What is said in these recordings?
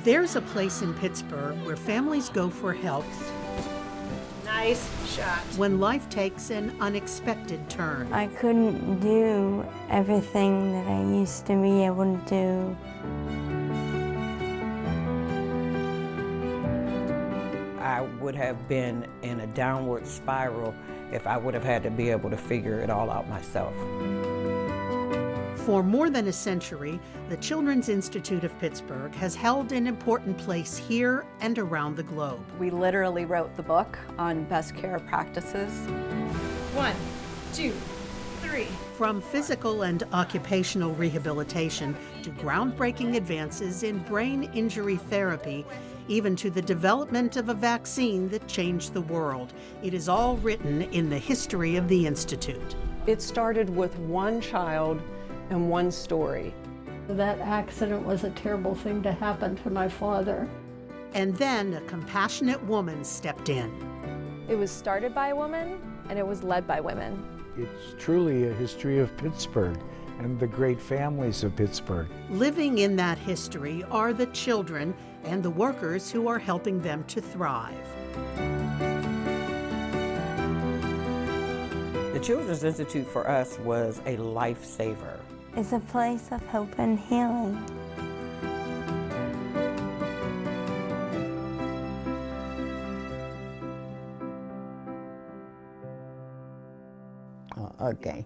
There's a place in Pittsburgh where families go for help Nice shot. when life takes an unexpected turn. I couldn't do everything that I used to be able to do. I would have been in a downward spiral if I would have had to be able to figure it all out myself. For more than a century, the Children's Institute of Pittsburgh has held an important place here and around the globe. We literally wrote the book on best care practices. 1, 2, 3. From physical and occupational rehabilitation to groundbreaking advances in brain injury therapy, even to the development of a vaccine that changed the world, it is all written in the history of the Institute. It started with one child and one story. That accident was a terrible thing to happen to my father. And then a compassionate woman stepped in. It was started by a woman, and it was led by women. It's truly a history of Pittsburgh and the great families of Pittsburgh. Living in that history are the children and the workers who are helping them to thrive. The Children's Institute for us was a lifesaver. It's a place of hope and healing. Okay.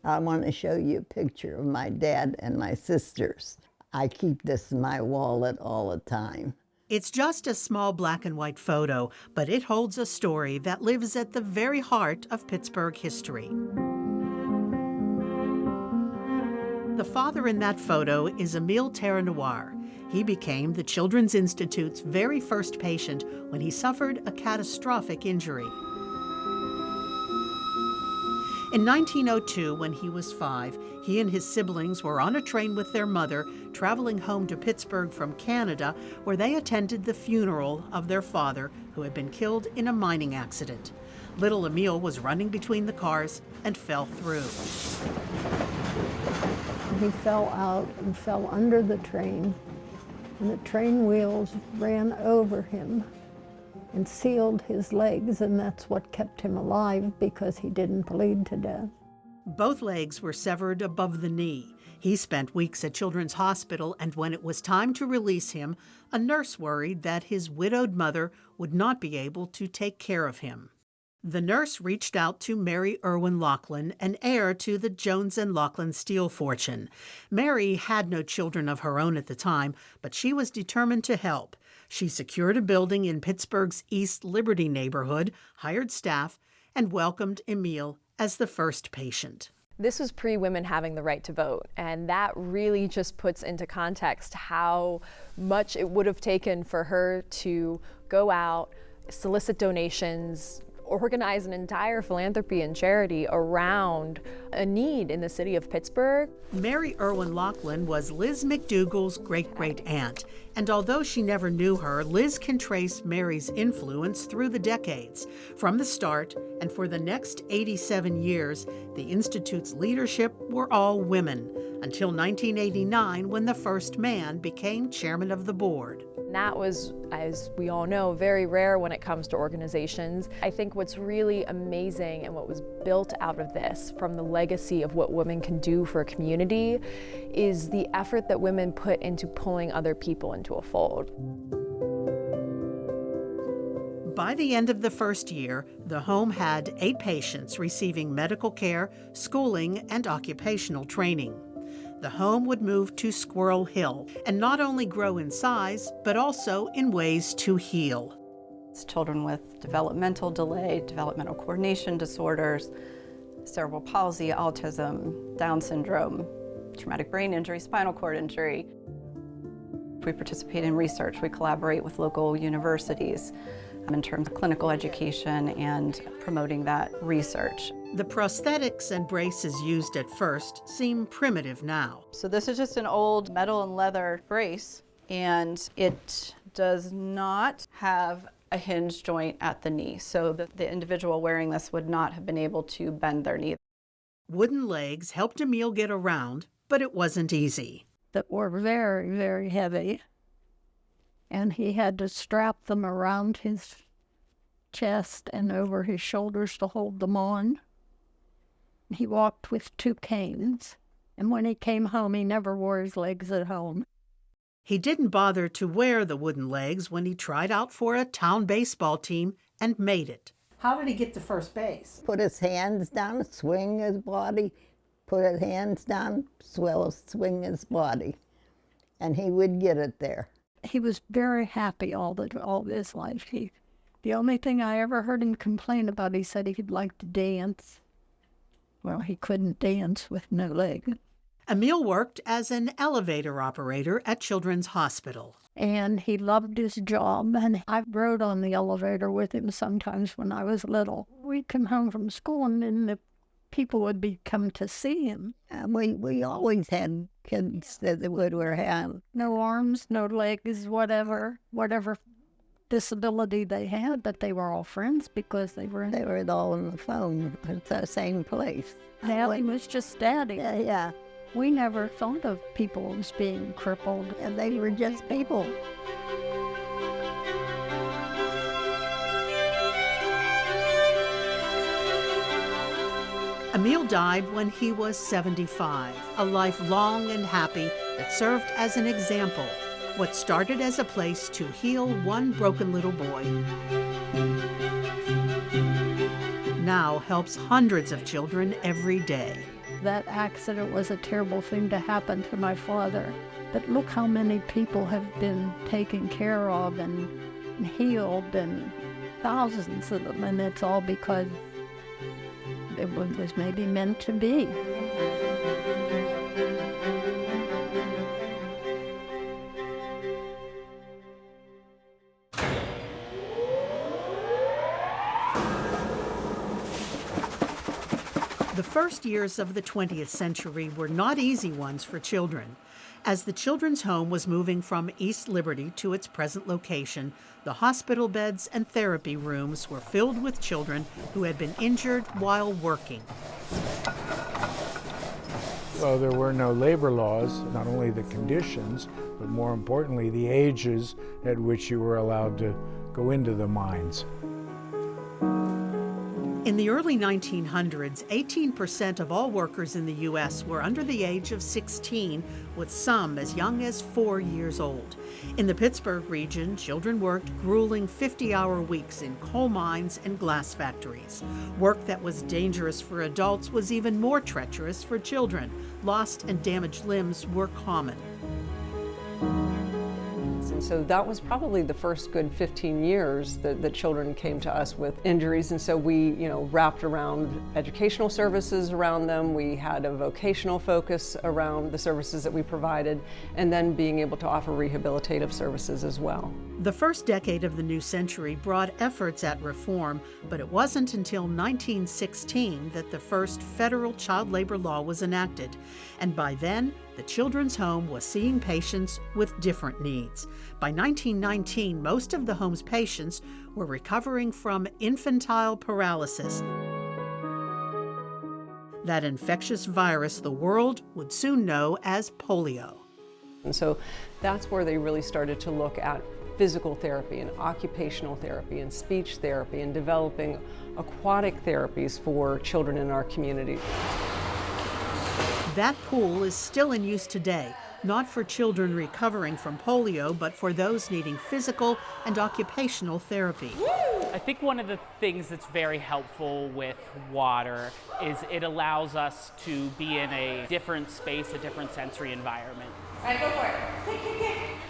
I want to show you a picture of my dad and my sisters. I keep this in my wallet all the time. It's just a small black and white photo, but it holds a story that lives at the very heart of Pittsburgh history. The father in that photo is Emile Terrenoir. He became the Children's Institute's very first patient when he suffered a catastrophic injury. In 1902, when he was 5, he and his siblings were on a train with their mother, traveling home to Pittsburgh from Canada, where they attended the funeral of their father, who had been killed in a mining accident. Little Emile was running between the cars and fell through. He fell out and fell under the train, and the train wheels ran over him and sealed his legs, and that's what kept him alive because he didn't bleed to death. Both legs were severed above the knee. He spent weeks at Children's Hospital, and when it was time to release him, a nurse worried that his widowed mother would not be able to take care of him. The nurse reached out to Mary Irwin Laughlin, an heir to the Jones and Laughlin steel fortune. Mary had no children of her own at the time, but she was determined to help. She secured a building in Pittsburgh's East Liberty neighborhood, hired staff, and welcomed Emile as the first patient. This was pre-women having the right to vote, and that really just puts into context how much it would have taken for her to go out, solicit donations, organize an entire philanthropy and charity around a need in the city of Pittsburgh. Mary Irwin Laughlin was Liz McDougall's great-great-aunt, and although she never knew her, Liz can trace Mary's influence through the decades. From the start, and for the next 87 years, the Institute's leadership were all women, until 1989 when the first man became chairman of the board. And that was, as we all know, very rare when it comes to organizations. I think what's really amazing and what was built out of this, from the legacy of what women can do for a community, is the effort that women put into pulling other people into a fold. By the end of the first year, the home had 8 patients receiving medical care, schooling, and occupational training. The home would move to Squirrel Hill and not only grow in size, but also in ways to heal. It's children with developmental delay, developmental coordination disorders, cerebral palsy, autism, Down syndrome, traumatic brain injury, spinal cord injury. We participate in research. We collaborate with local universities in terms of clinical education and promoting that research. The prosthetics and braces used at first seem primitive now. So this is just an old metal and leather brace, and it does not have a hinge joint at the knee, so the individual wearing this would not have been able to bend their knee. Wooden legs helped Emile get around, but it wasn't easy. That were very, very heavy. and he had to strap them around his chest and over his shoulders to hold them on. He walked with 2 canes, and when he came home, he never wore his legs at home. He didn't bother to wear the wooden legs when he tried out for a town baseball team and made it. How did he get to first base? Put his hands down, swing his body, put his hands down, swing his body, and he would get it there. He was very happy all his life. The only thing I ever heard him complain about, he said he'd like to dance. Well, he couldn't dance with no leg. Emil worked as an elevator operator at Children's Hospital. And he loved his job, and I rode on the elevator with him sometimes when I was little. We'd come home from school, and then the people would come to see him. We always had kids that were have no arms, no legs, whatever disability they had, but they were all friends because they were all on the phone at the same place. Daddy was just Daddy. Yeah. We never thought of people as being crippled, and they were just people. Emil died when he was 75, a life long and happy that served as an example. What started as a place to heal one broken little boy now helps hundreds of children every day. That accident was a terrible thing to happen to my father. But look how many people have been taken care of and healed, and thousands of them, and it's all because it was maybe meant to be. The first years of the 20th century were not easy ones for children. As the Children's Home was moving from East Liberty to its present location, the hospital beds and therapy rooms were filled with children who had been injured while working. Well, there were no labor laws, not only the conditions, but more importantly, the ages at which you were allowed to go into the mines. In the early 1900s, 18% of all workers in the U.S. were under the age of 16, with some as young as 4 years old. In the Pittsburgh region, children worked grueling 50-hour weeks in coal mines and glass factories. Work that was dangerous for adults was even more treacherous for children. Lost and damaged limbs were common. And so that was probably the first good 15 years that the children came to us with injuries. And so we, wrapped around educational services around them. We had a vocational focus around the services that we provided, and then being able to offer rehabilitative services as well. The first decade of the new century brought efforts at reform, but it wasn't until 1916 that the first federal child labor law was enacted. And by then, the Children's Home was seeing patients with different needs. By 1919, most of the home's patients were recovering from infantile paralysis, that infectious virus the world would soon know as polio. And so that's where they really started to look at physical therapy and occupational therapy and speech therapy and developing aquatic therapies for children in our community. That pool is still in use today, not for children recovering from polio, but for those needing physical and occupational therapy. I think one of the things that's very helpful with water is it allows us to be in a different space, a different sensory environment. All right, go for it.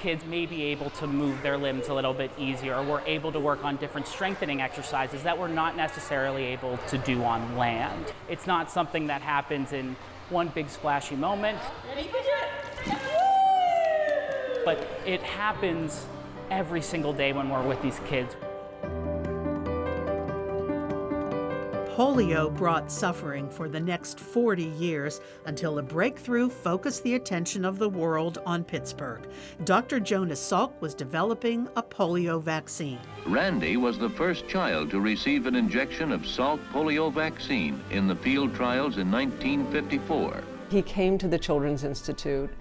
Kids may be able to move their limbs a little bit easier, or we're able to work on different strengthening exercises that we're not necessarily able to do on land. It's not something that happens in one big splashy moment. Ready, push it. But it happens every single day when we're with these kids. Polio brought suffering for the next 40 years until a breakthrough focused the attention of the world on Pittsburgh. Dr. Jonas Salk was developing a polio vaccine. Randy was the first child to receive an injection of Salk polio vaccine in the field trials in 1954. He came to the Children's Institute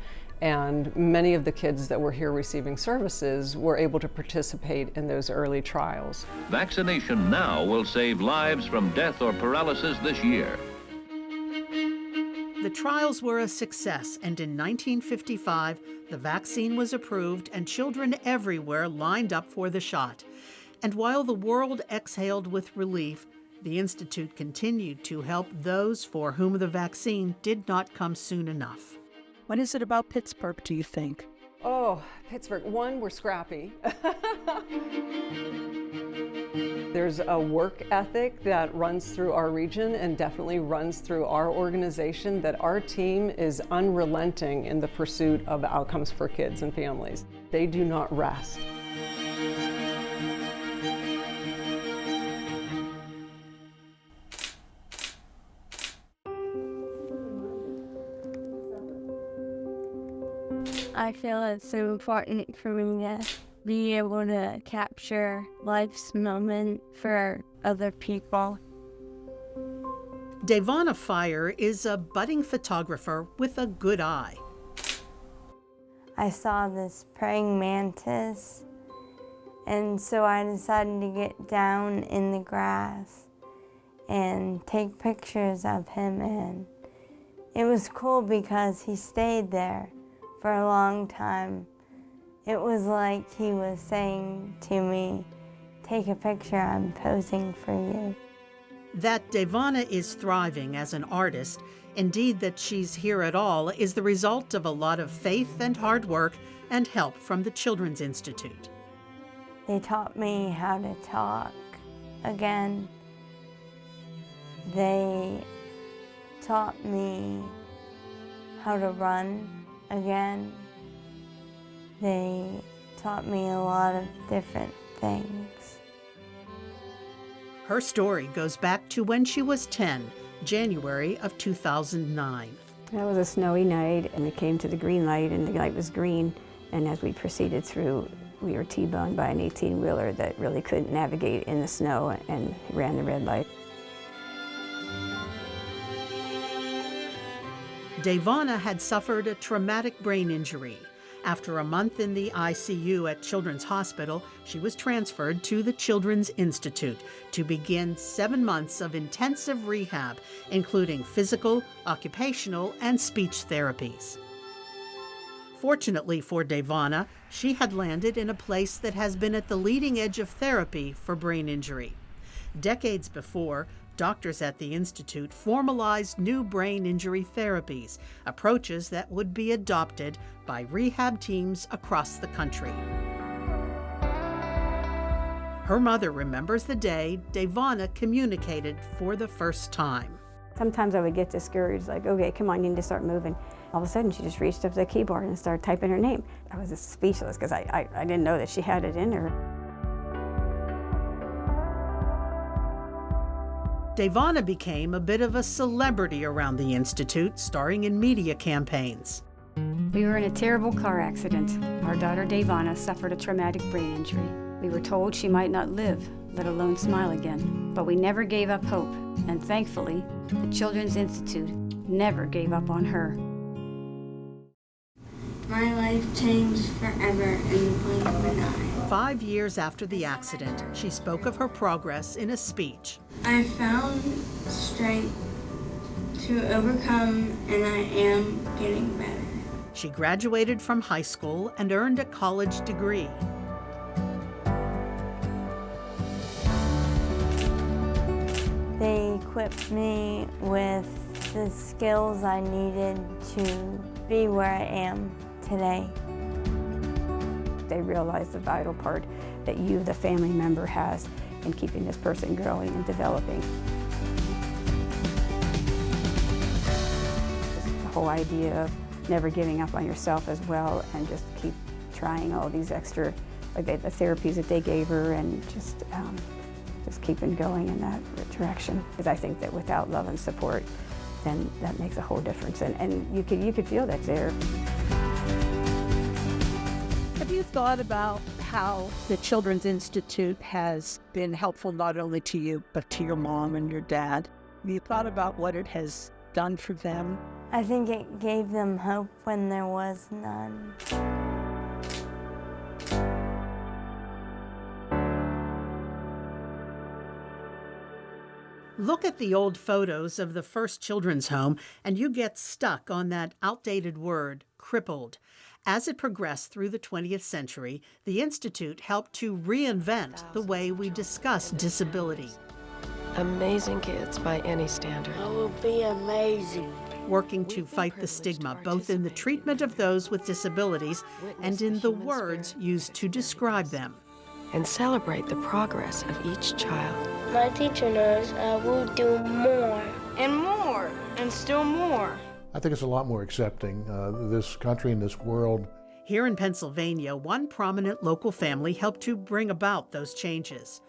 And many of the kids that were here receiving services were able to participate in those early trials. Vaccination now will save lives from death or paralysis this year. The trials were a success, and in 1955, the vaccine was approved and children everywhere lined up for the shot. And while the world exhaled with relief, the Institute continued to help those for whom the vaccine did not come soon enough. What is it about Pittsburgh, do you think? Oh, Pittsburgh. One, we're scrappy. There's a work ethic that runs through our region and definitely runs through our organization, that our team is unrelenting in the pursuit of outcomes for kids and families. They do not rest. I feel it's so important for me to be able to capture life's moment for other people. Devonna Fire is a budding photographer with a good eye. I saw this praying mantis, and so I decided to get down in the grass and take pictures of him, and it was cool because he stayed there for a long time. It was like he was saying to me, "Take a picture, I'm posing for you." That Devonna is thriving as an artist, indeed that she's here at all, is the result of a lot of faith and hard work and help from the Children's Institute. They taught me how to talk again. They taught me how to run again. They taught me a lot of different things. Her story goes back to when she was 10, January of 2009. It was a snowy night, and we came to the green light, and the light was green, and as we proceeded through, we were T-boned by an 18-wheeler that really couldn't navigate in the snow and ran the red light. Devonna had suffered a traumatic brain injury. After a month in the ICU at Children's Hospital, she was transferred to the Children's Institute to begin 7 months of intensive rehab, including physical, occupational, and speech therapies. Fortunately for Devonna, she had landed in a place that has been at the leading edge of therapy for brain injury. Decades before, doctors at the Institute formalized new brain injury therapies, approaches that would be adopted by rehab teams across the country. Her mother remembers the day Devonna communicated for the first time. Sometimes I would get discouraged, like, okay, come on, you need to start moving. All of a sudden, she just reached up to the keyboard and started typing her name. I was just speechless because I didn't know that she had it in her. Devonna became a bit of a celebrity around the Institute, starring in media campaigns. We were in a terrible car accident. Our daughter Devonna suffered a traumatic brain injury. We were told she might not live, let alone smile again. But we never gave up hope, and thankfully, the Children's Institute never gave up on her. My life changed forever in the blink of an eye. 5 years after the accident, she spoke of her progress in a speech. I found strength to overcome, and I am getting better. She graduated from high school and earned a college degree. They equipped me with the skills I needed to be where I am today. They realize the vital part that you, the family member, has in keeping this person growing and developing. Just the whole idea of never giving up on yourself as well, and just keep trying all these extra, like the therapies that they gave her, and just keeping going in that direction. Because I think that without love and support, then that makes a whole difference, and you could feel that there. Have you thought about how the Children's Institute has been helpful not only to you, but to your mom and your dad? Have you thought about what it has done for them? I think it gave them hope when there was none. Look at the old photos of the first children's home, and you get stuck on that outdated word, crippled. As it progressed through the 20th century, the Institute helped to reinvent the way we discuss disability. Amazing kids by any standard. It will be amazing. Working to fight the stigma, both in the treatment of those with disabilities and in the words used to describe them. And celebrate the progress of each child. My teacher knows I will do more. And more, and still more. I think it's a lot more accepting, this country and this world. Here in Pennsylvania, one prominent local family helped to bring about those changes.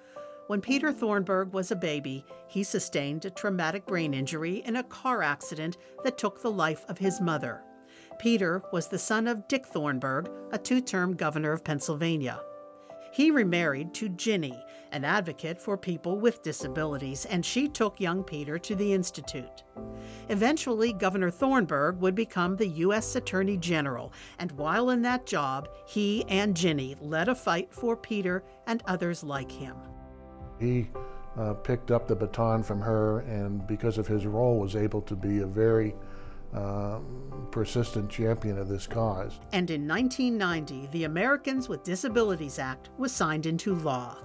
When Peter Thornburg was a baby, he sustained a traumatic brain injury in a car accident that took the life of his mother. Peter was the son of Dick Thornburg, a two-term governor of Pennsylvania. He remarried to Ginny, an advocate for people with disabilities, and she took young Peter to the Institute. Eventually, Governor Thornburg would become the U.S. Attorney General, and while in that job, he and Ginny led a fight for Peter and others like him. He picked up the baton from her, and because of his role was able to be a very persistent champion of this cause. And in 1990, the Americans with Disabilities Act was signed into law.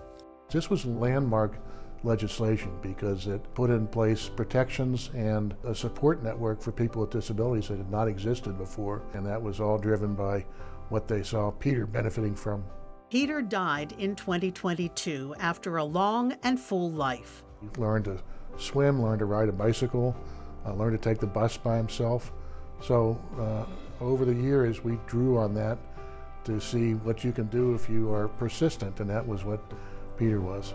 This was landmark legislation because it put in place protections and a support network for people with disabilities that had not existed before, and that was all driven by what they saw Peter benefiting from. Peter died in 2022 after a long and full life. He learned to swim, learned to ride a bicycle, learned to take the bus by himself. So over the years, we drew on that to see what you can do if you are persistent, and that was what Peter was.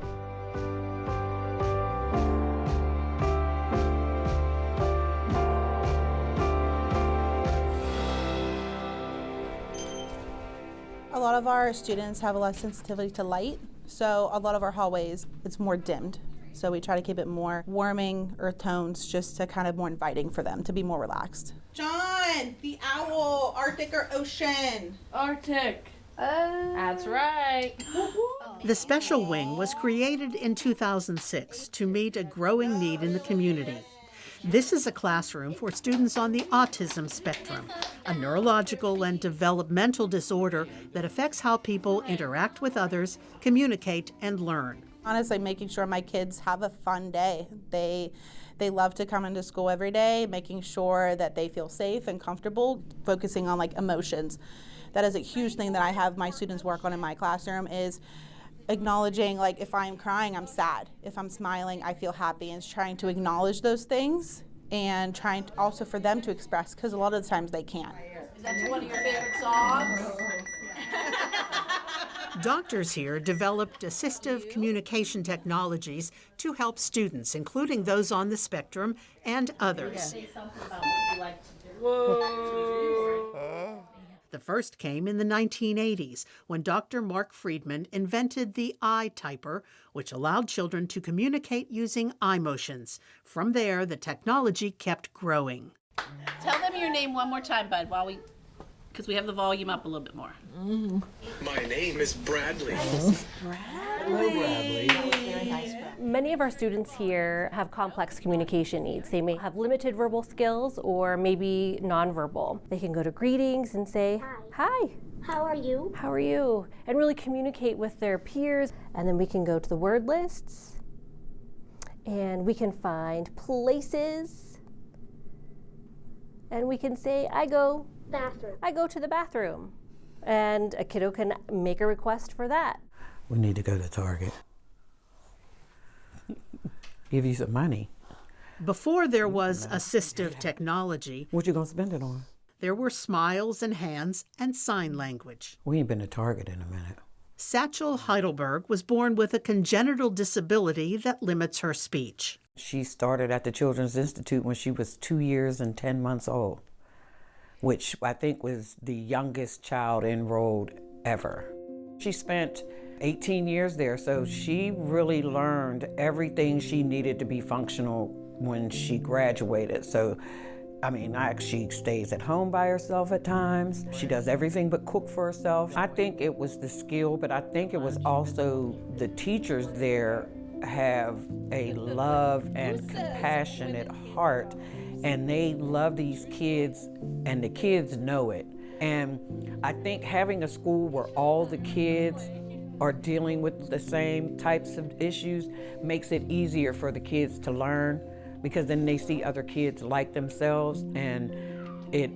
A lot of our students have a lot of sensitivity to light, so a lot of our hallways, it's more dimmed. So we try to keep it more warming, earth tones, just to kind of more inviting for them to be more relaxed. John, the owl, Arctic or ocean? Arctic. That's right. The special wing was created in 2006 to meet a growing need in the community. This is a classroom for students on the autism spectrum, a neurological and developmental disorder that affects how people interact with others, communicate, and learn. Honestly, making sure my kids have a fun day. They love to come into school every day, making sure that they feel safe and comfortable, focusing on like emotions. That is a huge thing that I have my students work on in my classroom, is acknowledging, like, if I'm crying, I'm sad. If I'm smiling, I feel happy, and trying to acknowledge those things and trying to also for them to express, because a lot of the times they can't. Is that one of your favorite songs? Doctors here developed assistive communication technologies to help students, including those on the spectrum and others. The first came in the 1980s when Dr. Mark Friedman invented the eye typer, which allowed children to communicate using eye motions. From there, the technology kept growing. Tell them your name one more time, Bud, because we have the volume up a little bit more. My name is Bradley. Hello, Bradley. Many of our students here have complex communication needs. They may have limited verbal skills or maybe nonverbal. They can go to greetings and say, hi. How are you? How are you? And really communicate with their peers. And then we can go to the word lists and we can find places and we can say, I go to the bathroom. And a kiddo can make a request for that. We need to go to Target. Give you some money. Before there was assistive technology, what you gonna spend it on? There were smiles and hands and sign language. We ain't been to Target in a minute. Satchel Heidelberg was born with a congenital disability that limits her speech. She started at the Children's Institute when she was 2 years and 10 months old, which I think was the youngest child enrolled ever. She spent 18 years there, so she really learned everything she needed to be functional when she graduated. So, I mean, she stays at home by herself at times. She does everything but cook for herself. I think it was the skill, but I think it was also the teachers there have a love and compassionate heart, and they love these kids, and the kids know it. And I think having a school where all the kids are dealing with the same types of issues makes it easier for the kids to learn, because then they see other kids like themselves, and it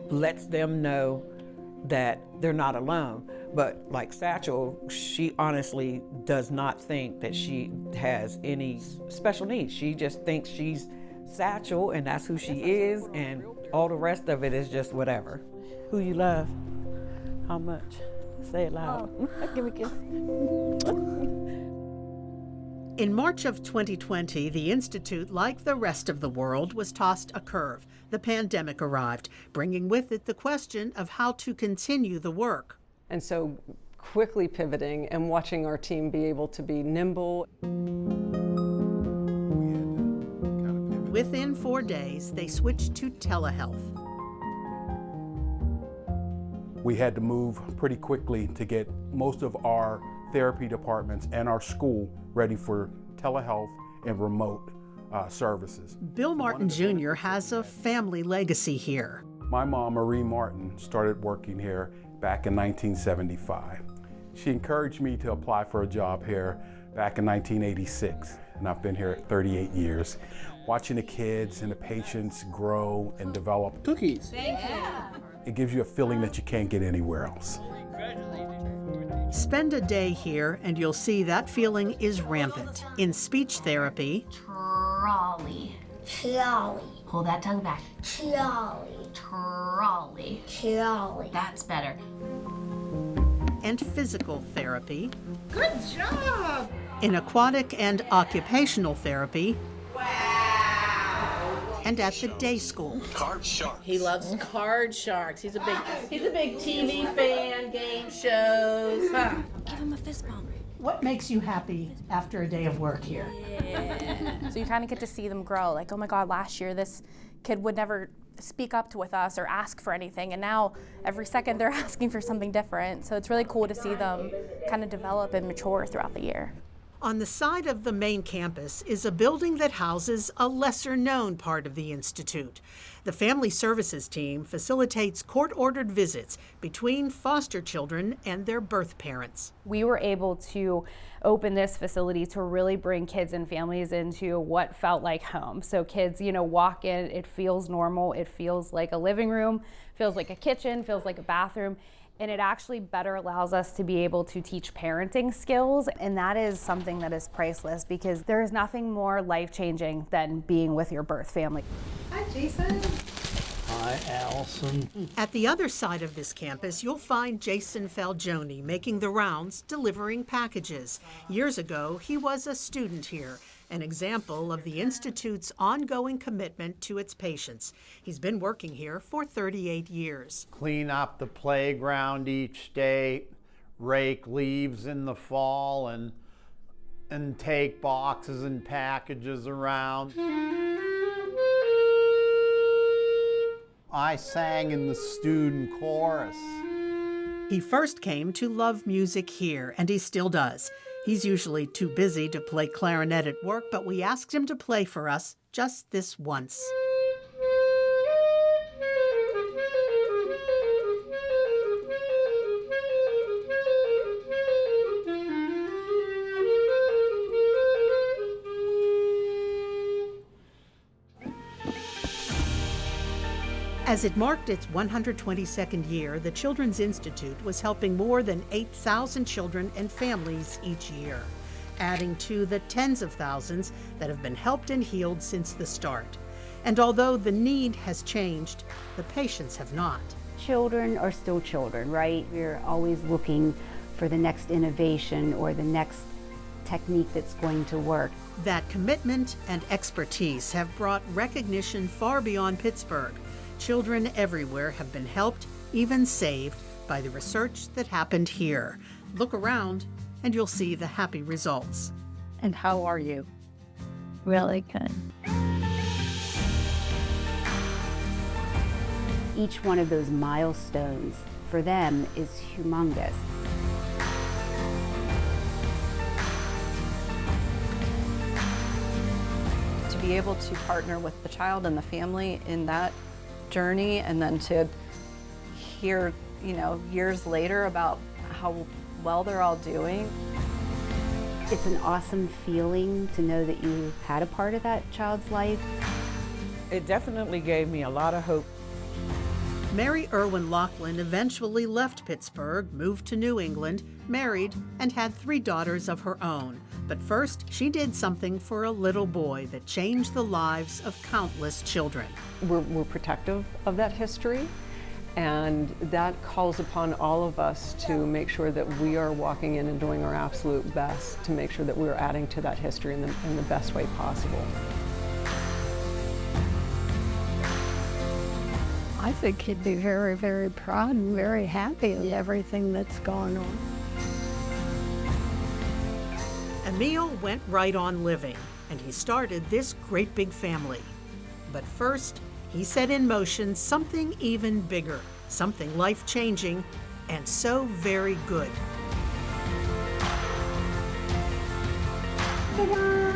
lets them know that they're not alone. But like Satchel, she honestly does not think that she has any special needs. She just thinks she's Satchel, and that's who she is, and all the rest of it is just whatever. Who you love? How much? Say it loud. Give me a kiss. In March of 2020, the Institute, like the rest of the world, was tossed a curve. The pandemic arrived, bringing with it the question of how to continue the work. And so quickly pivoting and watching our team be able to be nimble. Within 4 days, they switched to telehealth. We had to move pretty quickly to get most of our therapy departments and our school ready for telehealth and remote services. Bill Martin Jr. has a family legacy here. My mom, Marie Martin, started working here back in 1975. She encouraged me to apply for a job here back in 1986, and I've been here 38 years. Watching the kids and the patients grow and develop. Cookies. Thank you. It gives you a feeling that you can't get anywhere else. Spend a day here and you'll see that feeling is rampant. In speech therapy, Trolley. Trolley. Hold that tongue back. Trolley. Trolley. Trolley. That's better. and physical therapy. Good job! In aquatic and occupational therapy. And at the day school. Card Sharks. He loves Card Sharks. He's a big TV fan, game shows. Huh? Give him a fist bump. What makes you happy after a day of work here? Yeah. So you kind of get to see them grow. Like, oh my God, last year this kid would never speak up with us or ask for anything, and now every second they're asking for something different. So it's really cool to see them kind of develop and mature throughout the year. On the side of the main campus is a building that houses a lesser-known part of the Institute. The Family Services team facilitates court-ordered visits between foster children and their birth parents. We were able to open this facility to really bring kids and families into what felt like home. So kids, walk in, it feels normal, it feels like a living room, feels like a kitchen, feels like a bathroom. And it actually better allows us to be able to teach parenting skills. And that is something that is priceless, because there is nothing more life-changing than being with your birth family. Hi, Jason. Hi, Allison. At the other side of this campus, you'll find Jason Falgione making the rounds, delivering packages. Years ago, he was a student here, an example of the Institute's ongoing commitment to its patients. He's been working here for 38 years. Clean up the playground each day, rake leaves in the fall, and take boxes and packages around. I sang in the student chorus. He first came to love music here, and he still does. He's usually too busy to play clarinet at work, but we asked him to play for us just this once. As it marked its 122nd year, the Children's Institute was helping more than 8,000 children and families each year, adding to the tens of thousands that have been helped and healed since the start. And although the need has changed, the patients have not. Children are still children, right? We're always looking for the next innovation or the next technique that's going to work. That commitment and expertise have brought recognition far beyond Pittsburgh. Children everywhere have been helped, even saved, by the research that happened here. Look around and you'll see the happy results. And how are you? Really good. each one of those milestones for them is humongous. To be able to partner with the child and the family in that journey, and then to hear, years later about how well they're all doing. It's an awesome feeling to know that you had a part of that child's life. It definitely gave me a lot of hope. Mary Irwin Laughlin eventually left Pittsburgh, moved to New England, married, and had 3 daughters of her own. But first, she did something for a little boy that changed the lives of countless children. We're protective of that history, and that calls upon all of us to make sure that we are walking in and doing our absolute best to make sure that we're adding to that history in the best way possible. I think he'd be very, very proud and very happy with everything that's gone on. Emil went right on living, and he started this great big family. But first, he set in motion something even bigger, something life-changing, and so very good. Ta-da!